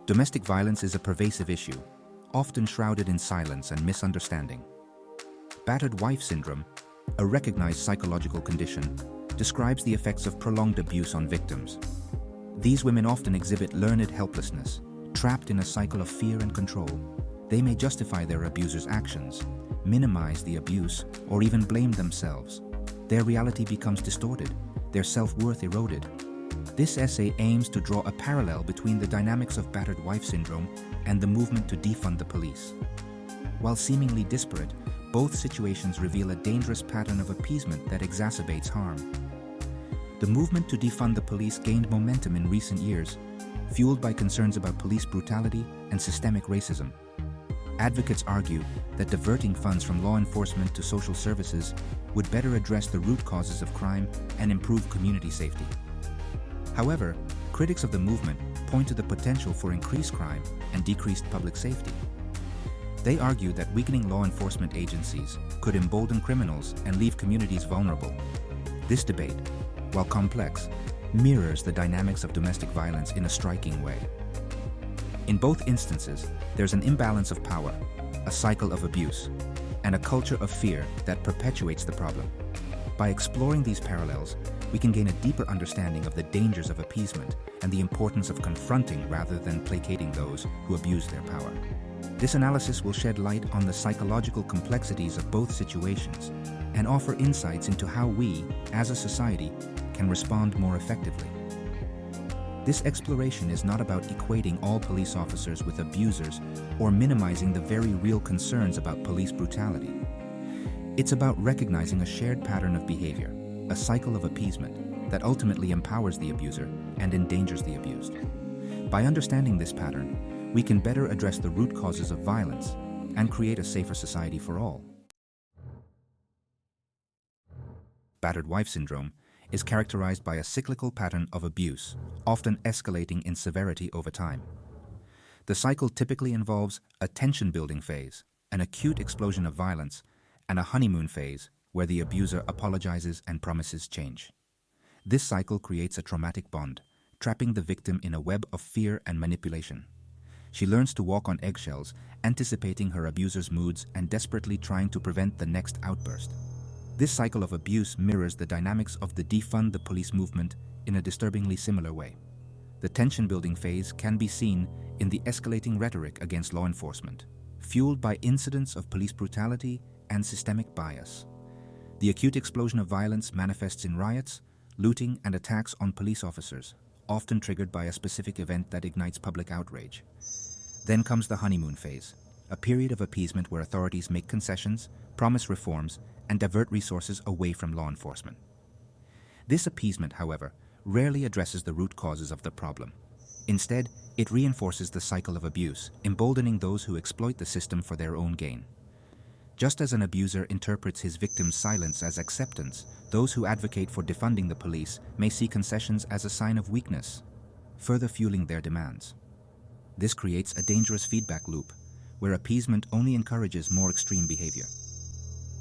Domestic violence is a pervasive issue, often shrouded in silence and misunderstanding. Battered wife syndrome, a recognized psychological condition, describes the effects of prolonged abuse on victims. These women often exhibit learned helplessness, trapped in a cycle of fear and control. They may justify their abuser's actions, minimize the abuse, or even blame themselves. Their reality becomes distorted, their self-worth eroded. This essay aims to draw a parallel between the dynamics of battered wife syndrome and the movement to defund the police. While seemingly disparate, both situations reveal a dangerous pattern of appeasement that exacerbates harm. The movement to defund the police gained momentum in recent years, fueled by concerns about police brutality and systemic racism. Advocates argue that diverting funds from law enforcement to social services would better address the root causes of crime and improve community safety. However, critics of the movement point to the potential for increased crime and decreased public safety. They argue that weakening law enforcement agencies could embolden criminals and leave communities vulnerable. This debate, while complex, mirrors the dynamics of domestic violence in a striking way. In both instances, there's an imbalance of power, a cycle of abuse, and a culture of fear that perpetuates the problem. By exploring these parallels, we can gain a deeper understanding of the dangers of appeasement and the importance of confronting rather than placating those who abuse their power. This analysis will shed light on the psychological complexities of both situations and offer insights into how we, as a society, can respond more effectively. This exploration is not about equating all police officers with abusers or minimizing the very real concerns about police brutality. It's about recognizing a shared pattern of behavior, a cycle of appeasement that ultimately empowers the abuser and endangers the abused. By understanding this pattern, we can better address the root causes of violence and create a safer society for all. Battered wife syndrome is characterized by a cyclical pattern of abuse, often escalating in severity over time. The cycle typically involves a tension-building phase, an acute explosion of violence, and a honeymoon phase where the abuser apologizes and promises change. This cycle creates a traumatic bond, trapping the victim in a web of fear and manipulation. She learns to walk on eggshells, anticipating her abuser's moods and desperately trying to prevent the next outburst. This cycle of abuse mirrors the dynamics of the defund the police movement in a disturbingly similar way. The tension-building phase can be seen in the escalating rhetoric against law enforcement, fueled by incidents of police brutality and systemic bias. The acute explosion of violence manifests in riots, looting, and attacks on police officers, often triggered by a specific event that ignites public outrage. Then comes the honeymoon phase, a period of appeasement where authorities make concessions, promise reforms, and divert resources away from law enforcement. This appeasement, however, rarely addresses the root causes of the problem. Instead, it reinforces the cycle of abuse, emboldening those who exploit the system for their own gain. Just as an abuser interprets his victim's silence as acceptance, those who advocate for defunding the police may see concessions as a sign of weakness, further fueling their demands. This creates a dangerous feedback loop, where appeasement only encourages more extreme behavior.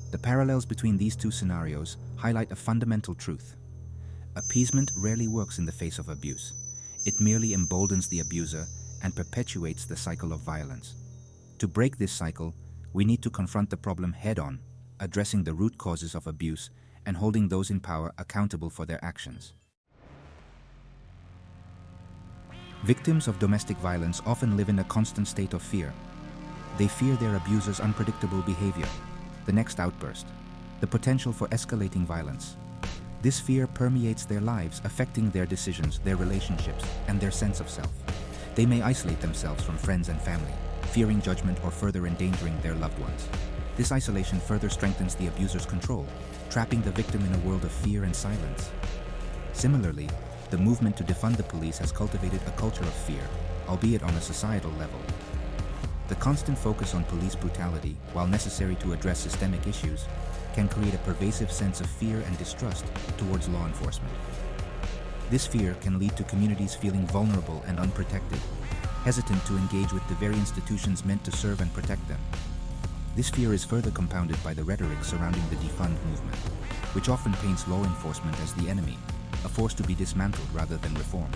The parallels between these two scenarios highlight a fundamental truth. Appeasement rarely works in the face of abuse. It merely emboldens the abuser and perpetuates the cycle of violence. To break this cycle, we need to confront the problem head-on, addressing the root causes of abuse and holding those in power accountable for their actions. Victims of domestic violence often live in a constant state of fear. They fear their abuser's unpredictable behavior, the next outburst, the potential for escalating violence. This fear permeates their lives, affecting their decisions, their relationships, and their sense of self. They may isolate themselves from friends and family, fearing judgment or further endangering their loved ones. This isolation further strengthens the abuser's control, trapping the victim in a world of fear and silence. Similarly, the movement to defund the police has cultivated a culture of fear, albeit on a societal level. The constant focus on police brutality, while necessary to address systemic issues, can create a pervasive sense of fear and distrust towards law enforcement. This fear can lead to communities feeling vulnerable and unprotected, hesitant to engage with the very institutions meant to serve and protect them. This fear is further compounded by the rhetoric surrounding the defund movement, which often paints law enforcement as the enemy, a force to be dismantled rather than reformed.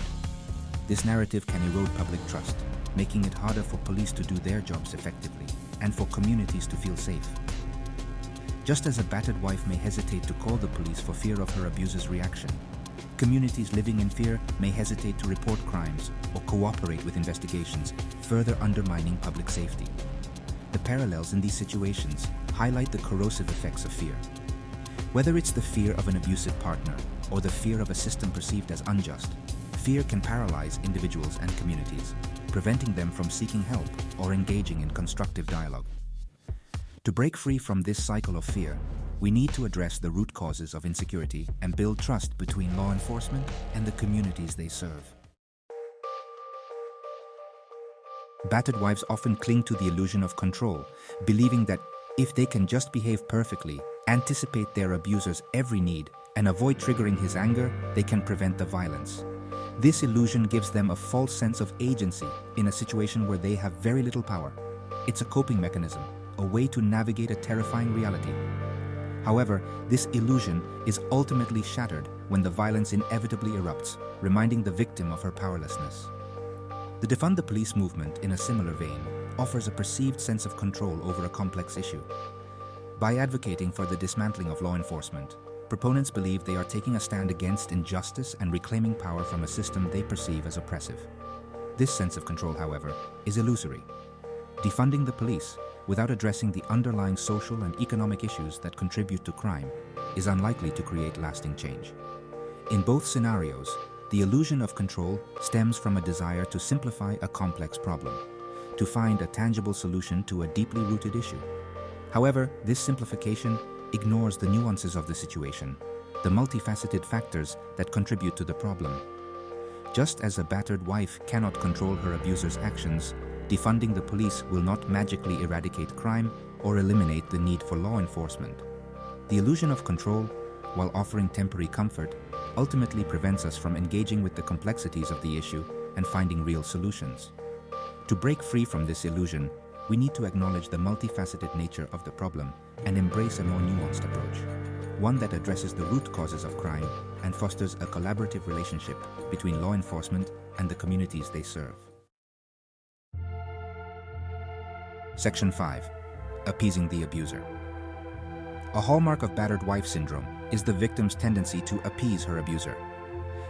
This narrative can erode public trust, making it harder for police to do their jobs effectively and for communities to feel safe. Just as a battered wife may hesitate to call the police for fear of her abuser's reaction, communities living in fear may hesitate to report crimes or cooperate with investigations, further undermining public safety. The parallels in these situations highlight the corrosive effects of fear. Whether it's the fear of an abusive partner or the fear of a system perceived as unjust, fear can paralyze individuals and communities, preventing them from seeking help or engaging in constructive dialogue. To break free from this cycle of fear, we need to address the root causes of insecurity and build trust between law enforcement and the communities they serve. Battered wives often cling to the illusion of control, believing that if they can just behave perfectly, anticipate their abuser's every need, and avoid triggering his anger, they can prevent the violence. This illusion gives them a false sense of agency in a situation where they have very little power. It's a coping mechanism, a way to navigate a terrifying reality. However, this illusion is ultimately shattered when the violence inevitably erupts, reminding the victim of her powerlessness. The Defund the Police movement, in a similar vein, offers a perceived sense of control over a complex issue. By advocating for the dismantling of law enforcement, proponents believe they are taking a stand against injustice and reclaiming power from a system they perceive as oppressive. This sense of control, however, is illusory. Defunding the police, without addressing the underlying social and economic issues that contribute to crime, is unlikely to create lasting change. In both scenarios, the illusion of control stems from a desire to simplify a complex problem, to find a tangible solution to a deeply rooted issue. However, this simplification ignores the nuances of the situation, the multifaceted factors that contribute to the problem. Just as a battered wife cannot control her abuser's actions, defunding the police will not magically eradicate crime or eliminate the need for law enforcement. The illusion of control, while offering temporary comfort, ultimately prevents us from engaging with the complexities of the issue and finding real solutions. To break free from this illusion, we need to acknowledge the multifaceted nature of the problem and embrace a more nuanced approach, one that addresses the root causes of crime and fosters a collaborative relationship between law enforcement and the communities they serve. Section 5. Appeasing the abuser. A hallmark of battered wife syndrome is the victim's tendency to appease her abuser.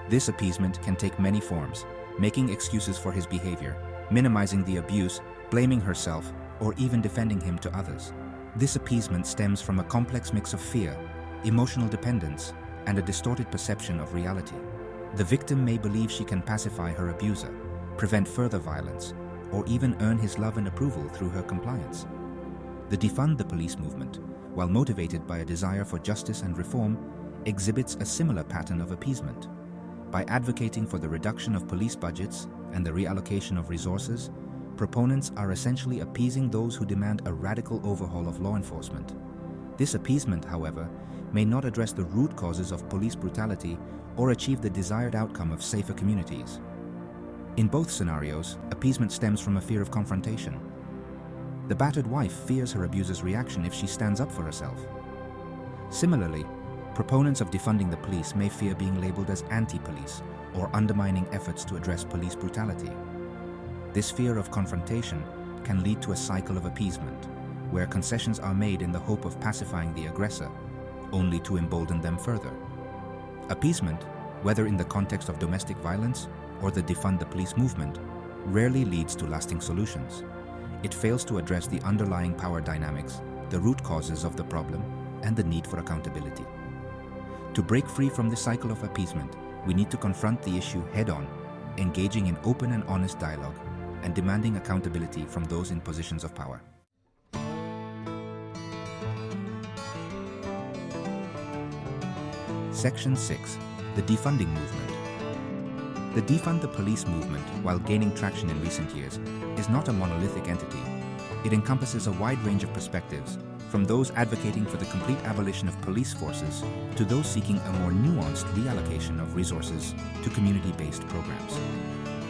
This appeasement can take many forms, making excuses for his behavior, minimizing the abuse, blaming herself, or even defending him to others. This appeasement stems from a complex mix of fear, emotional dependence, and a distorted perception of reality. The victim may believe she can pacify her abuser, prevent further violence, or even earn his love and approval through her compliance. The Defund the Police movement, while motivated by a desire for justice and reform, exhibits a similar pattern of appeasement. By advocating for the reduction of police budgets and the reallocation of resources, proponents are essentially appeasing those who demand a radical overhaul of law enforcement. This appeasement, however, may not address the root causes of police brutality or achieve the desired outcome of safer communities. In both scenarios, appeasement stems from a fear of confrontation. The battered wife fears her abuser's reaction if she stands up for herself. Similarly, proponents of defunding the police may fear being labeled as anti-police or undermining efforts to address police brutality. This fear of confrontation can lead to a cycle of appeasement, where concessions are made in the hope of pacifying the aggressor, only to embolden them further. Appeasement, whether in the context of domestic violence or the Defund the Police movement, rarely leads to lasting solutions. It fails to address the underlying power dynamics, the root causes of the problem, and the need for accountability. To break free from this cycle of appeasement, we need to confront the issue head-on, engaging in open and honest dialogue, and demanding accountability from those in positions of power. Section 6. The Defunding Movement. The Defund the Police movement, while gaining traction in recent years, is not a monolithic entity. It encompasses a wide range of perspectives, from those advocating for the complete abolition of police forces to those seeking a more nuanced reallocation of resources to community-based programs.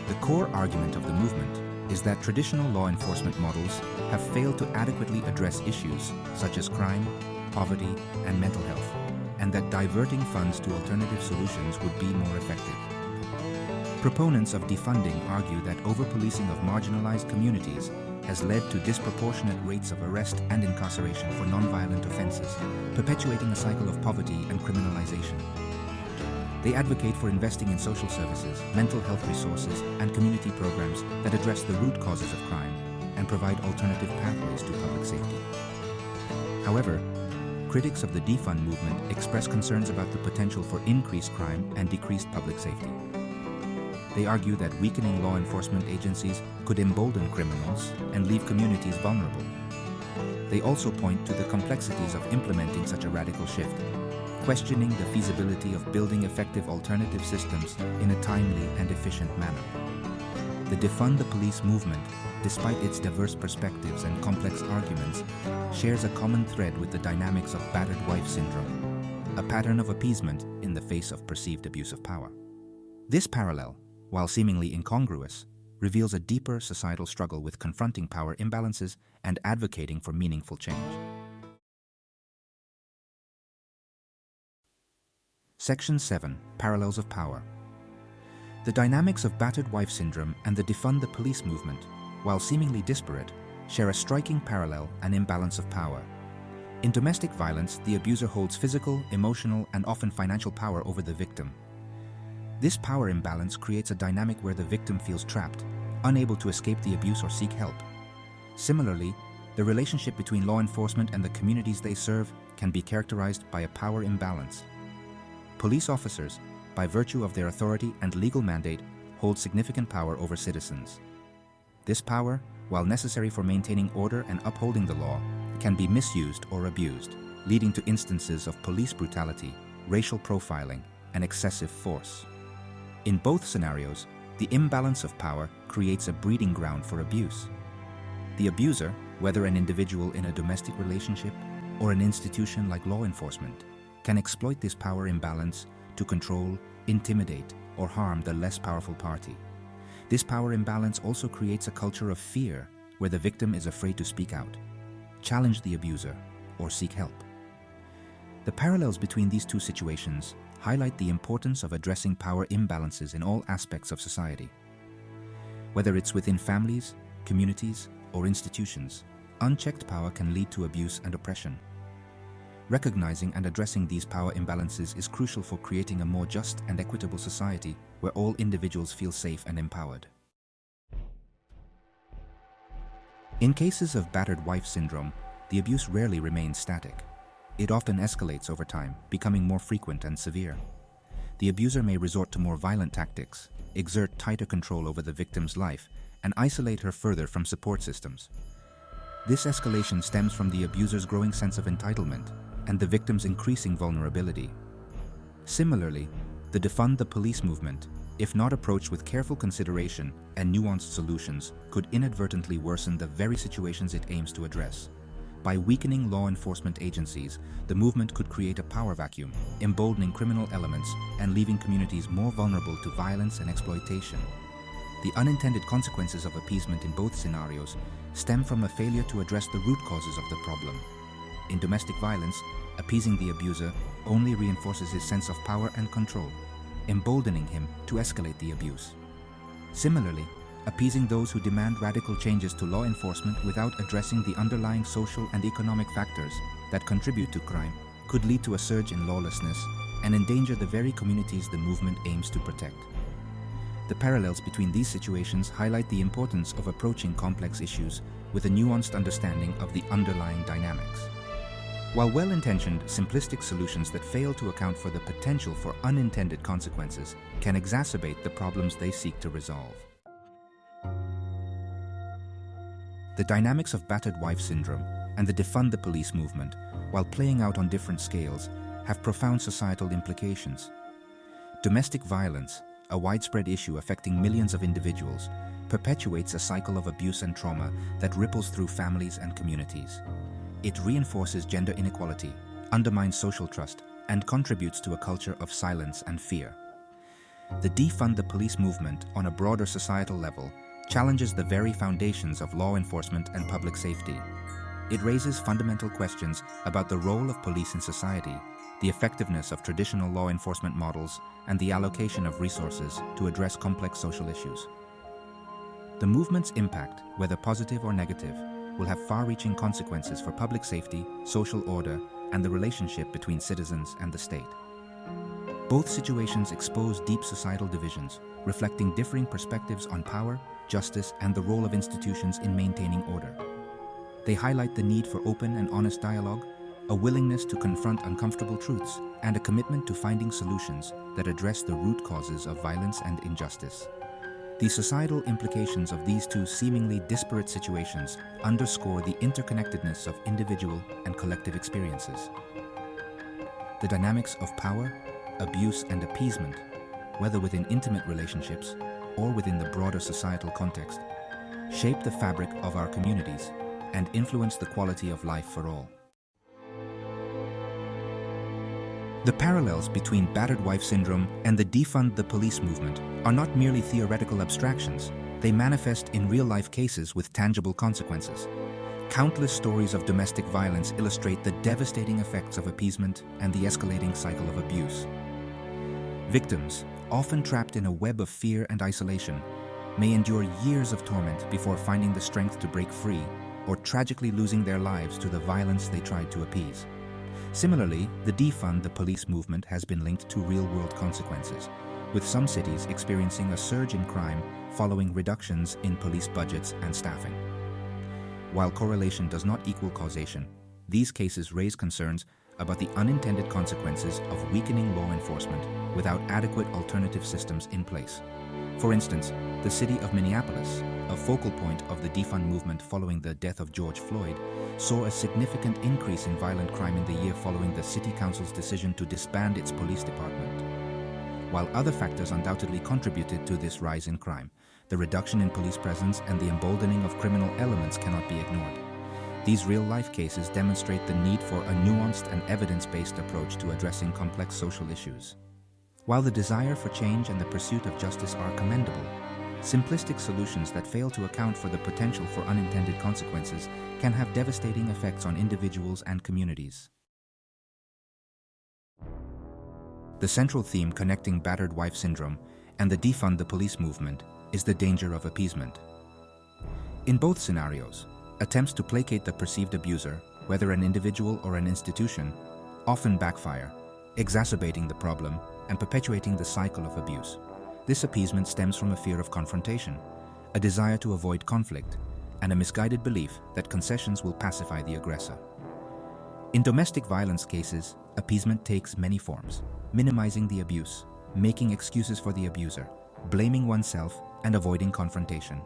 The core argument of the movement is that traditional law enforcement models have failed to adequately address issues such as crime, poverty, and mental health, and that diverting funds to alternative solutions would be more effective. Proponents of defunding argue that over-policing of marginalized communities has led to disproportionate rates of arrest and incarceration for non-violent offenses, perpetuating a cycle of poverty and criminalization. They advocate for investing in social services, mental health resources, and community programs that address the root causes of crime and provide alternative pathways to public safety. However, critics of the defund movement express concerns about the potential for increased crime and decreased public safety. They argue that weakening law enforcement agencies could embolden criminals and leave communities vulnerable. They also point to the complexities of implementing such a radical shift, questioning the feasibility of building effective alternative systems in a timely and efficient manner. The Defund the Police movement, despite its diverse perspectives and complex arguments, shares a common thread with the dynamics of battered wife syndrome, a pattern of appeasement in the face of perceived abuse of power. This parallel, while seemingly incongruous, reveals a deeper societal struggle with confronting power imbalances and advocating for meaningful change. Section 7. Parallels of Power. The dynamics of battered wife syndrome and the Defund the Police movement, while seemingly disparate, share a striking parallel and imbalance of power. In domestic violence, the abuser holds physical, emotional, and often financial power over the victim. This power imbalance creates a dynamic where the victim feels trapped, unable to escape the abuse or seek help. Similarly, the relationship between law enforcement and the communities they serve can be characterized by a power imbalance. Police officers, by virtue of their authority and legal mandate, hold significant power over citizens. This power, while necessary for maintaining order and upholding the law, can be misused or abused, leading to instances of police brutality, racial profiling, and excessive force. In both scenarios, the imbalance of power creates a breeding ground for abuse. The abuser, whether an individual in a domestic relationship or an institution like law enforcement, can exploit this power imbalance to control, intimidate, or harm the less powerful party. This power imbalance also creates a culture of fear where the victim is afraid to speak out, challenge the abuser, or seek help. The parallels between these two situations highlight the importance of addressing power imbalances in all aspects of society. Whether it's within families, communities, or institutions, unchecked power can lead to abuse and oppression. Recognizing and addressing these power imbalances is crucial for creating a more just and equitable society where all individuals feel safe and empowered. In cases of battered wife syndrome, the abuse rarely remains static. It often escalates over time, becoming more frequent and severe. The abuser may resort to more violent tactics, exert tighter control over the victim's life, and isolate her further from support systems. This escalation stems from the abuser's growing sense of entitlement and the victim's increasing vulnerability. Similarly, the Defund the Police movement, if not approached with careful consideration and nuanced solutions, could inadvertently worsen the very situations it aims to address. By weakening law enforcement agencies, the movement could create a power vacuum, emboldening criminal elements and leaving communities more vulnerable to violence and exploitation. The unintended consequences of appeasement in both scenarios stem from a failure to address the root causes of the problem. In domestic violence, appeasing the abuser only reinforces his sense of power and control, emboldening him to escalate the abuse. Similarly, appeasing those who demand radical changes to law enforcement without addressing the underlying social and economic factors that contribute to crime could lead to a surge in lawlessness and endanger the very communities the movement aims to protect. The parallels between these situations highlight the importance of approaching complex issues with a nuanced understanding of the underlying dynamics. While well-intentioned, simplistic solutions that fail to account for the potential for unintended consequences can exacerbate the problems they seek to resolve. The dynamics of battered wife syndrome and the Defund the Police movement, while playing out on different scales, have profound societal implications. Domestic violence, a widespread issue affecting millions of individuals, perpetuates a cycle of abuse and trauma that ripples through families and communities. It reinforces gender inequality, undermines social trust, and contributes to a culture of silence and fear. The Defund the Police movement, on a broader societal level, challenges the very foundations of law enforcement and public safety. It raises fundamental questions about the role of police in society, the effectiveness of traditional law enforcement models, and the allocation of resources to address complex social issues. The movement's impact, whether positive or negative, will have far-reaching consequences for public safety, social order, and the relationship between citizens and the state. Both situations expose deep societal divisions, reflecting differing perspectives on power, justice, and the role of institutions in maintaining order. They highlight the need for open and honest dialogue, a willingness to confront uncomfortable truths, and a commitment to finding solutions that address the root causes of violence and injustice. The societal implications of these two seemingly disparate situations underscore the interconnectedness of individual and collective experiences. The dynamics of power, abuse, and appeasement, whether within intimate relationships or within the broader societal context, shape the fabric of our communities and influence the quality of life for all. The parallels between battered wife syndrome and the defund the police movement are not merely theoretical abstractions. They manifest in real-life cases with tangible consequences. Countless stories of domestic violence illustrate the devastating effects of appeasement and the escalating cycle of abuse. Victims, often trapped in a web of fear and isolation, may endure years of torment before finding the strength to break free or tragically losing their lives to the violence they tried to appease. Similarly, the defund the police movement has been linked to real-world consequences, with some cities experiencing a surge in crime following reductions in police budgets and staffing. While correlation does not equal causation, these cases raise concerns about the unintended consequences of weakening law enforcement without adequate alternative systems in place. For instance, the city of Minneapolis, a focal point of the defund movement following the death of George Floyd, saw a significant increase in violent crime in the year following the city council's decision to disband its police department. While other factors undoubtedly contributed to this rise in crime, the reduction in police presence and the emboldening of criminal elements cannot be ignored. These real-life cases demonstrate the need for a nuanced and evidence-based approach to addressing complex social issues. While the desire for change and the pursuit of justice are commendable, simplistic solutions that fail to account for the potential for unintended consequences can have devastating effects on individuals and communities. The central theme connecting battered wife syndrome and the defund the police movement is the danger of appeasement. In both scenarios, attempts to placate the perceived abuser, whether an individual or an institution, often backfire, exacerbating the problem and perpetuating the cycle of abuse. This appeasement stems from a fear of confrontation, a desire to avoid conflict, and a misguided belief that concessions will pacify the aggressor. In domestic violence cases, appeasement takes many forms, minimizing the abuse, making excuses for the abuser, blaming oneself, and avoiding confrontation.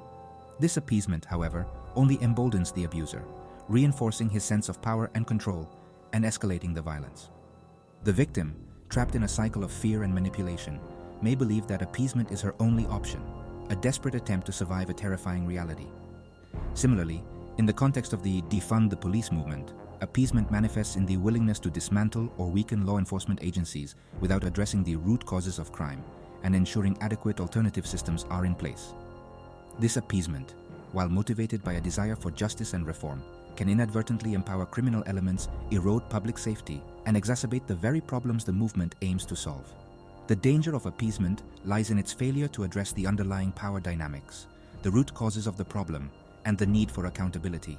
This appeasement, however, only emboldens the abuser, reinforcing his sense of power and control and escalating the violence. The victim, trapped in a cycle of fear and manipulation, may believe that appeasement is her only option, a desperate attempt to survive a terrifying reality. Similarly, in the context of the defund the police movement, appeasement manifests in the willingness to dismantle or weaken law enforcement agencies without addressing the root causes of crime and ensuring adequate alternative systems are in place. This appeasement, while motivated by a desire for justice and reform, can inadvertently empower criminal elements, erode public safety, and exacerbate the very problems the movement aims to solve. The danger of appeasement lies in its failure to address the underlying power dynamics, the root causes of the problem, and the need for accountability.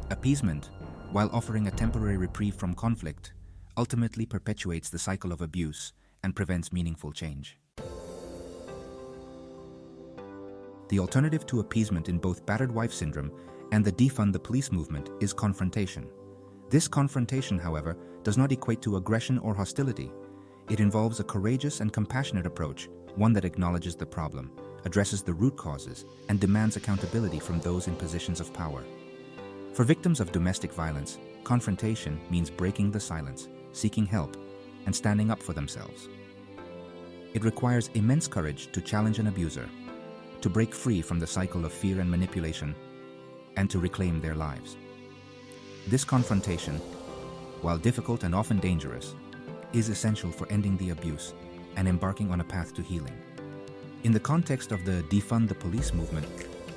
Appeasement, while offering a temporary reprieve from conflict, ultimately perpetuates the cycle of abuse and prevents meaningful change. The alternative to appeasement in both battered wife syndrome and the defund the police movement is confrontation. This confrontation, however, does not equate to aggression or hostility. It involves a courageous and compassionate approach, one that acknowledges the problem, addresses the root causes, and demands accountability from those in positions of power. For victims of domestic violence, confrontation means breaking the silence, seeking help, and standing up for themselves. It requires immense courage to challenge an abuser, to break free from the cycle of fear and manipulation, and to reclaim their lives. This confrontation, while difficult and often dangerous, is essential for ending the abuse and embarking on a path to healing. In the context of the defund the police movement,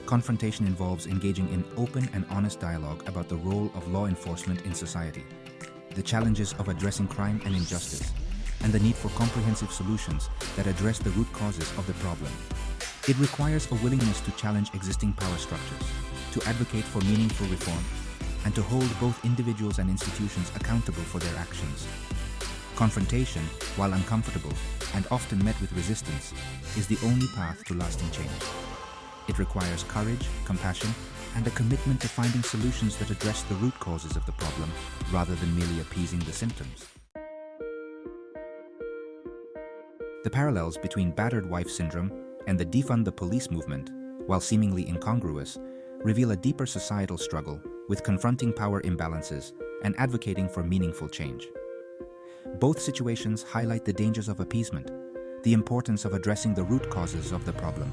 confrontation involves engaging in open and honest dialogue about the role of law enforcement in society. the challenges of addressing crime and injustice, and the need for comprehensive solutions that address the root causes of the problem. It requires a willingness to challenge existing power structures, to advocate for meaningful reform, and to hold both individuals and institutions accountable for their actions. Confrontation, while uncomfortable and often met with resistance, is the only path to lasting change. It requires courage, compassion, and a commitment to finding solutions that address the root causes of the problem rather than merely appeasing the symptoms. The parallels between battered wife syndrome and the defund the police movement, while seemingly incongruous, reveal a deeper societal struggle with confronting power imbalances and advocating for meaningful change. Both situations highlight the dangers of appeasement, the importance of addressing the root causes of the problem,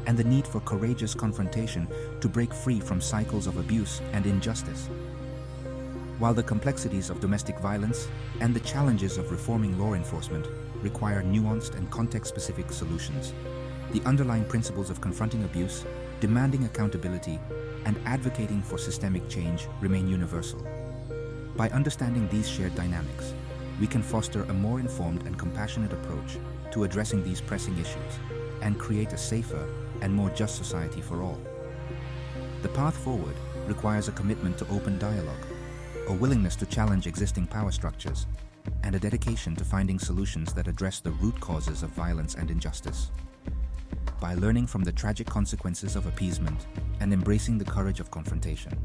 and the need for courageous confrontation to break free from cycles of abuse and injustice. While the complexities of domestic violence and the challenges of reforming law enforcement require nuanced and context-specific solutions, the underlying principles of confronting abuse, demanding accountability, and advocating for systemic change remain universal. By understanding these shared dynamics, we can foster a more informed and compassionate approach to addressing these pressing issues and create a safer and more just society for all. The path forward requires a commitment to open dialogue, a willingness to challenge existing power structures, and a dedication to finding solutions that address the root causes of violence and injustice. By learning from the tragic consequences of appeasement and embracing the courage of confrontation,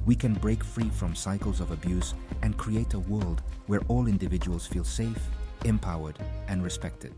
we can break free from cycles of abuse and create a world where all individuals feel safe, empowered, and respected.